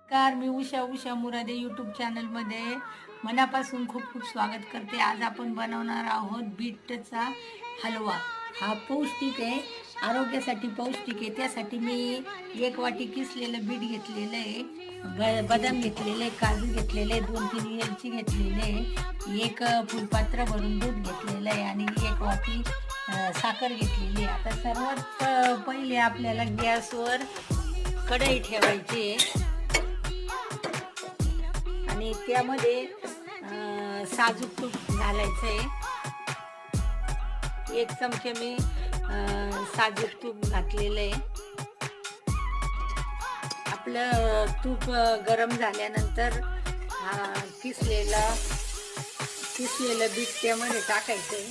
नमस्कार, मी उषा मुरादे यूट्यूब चॅनलमध्ये मनापासून खूप खूप स्वागत करते। आज आपण बनवणार आहोत बीटचा हलवा। हा पौष्टिक आहे, आरोग्यासाठी पौष्टिक आहे। त्यासाठी मी 1 वाटी किसलेलं बीट घेतलेलं आहे, बदाम घेतलेले आहे, काजू घेतलेले आहे, 2-3 वेलची घेतलेले आहे, 1 फुलपात्र भरून दूध घेतलेलं आहे आणि 1 वाटी साखर घेतलेली आहे। आता सर्वात पहिले आपल्याला गॅसवर कढई ठेवायची आहे आणि त्यामध्ये साजूक तूप घालायचं आहे। 1 चमचे मी साजूक तूप घातलेलं आहे। आपलं तूप गरम झाल्यानंतर किसलेलं बीट त्यामध्ये टाकायचं आहे।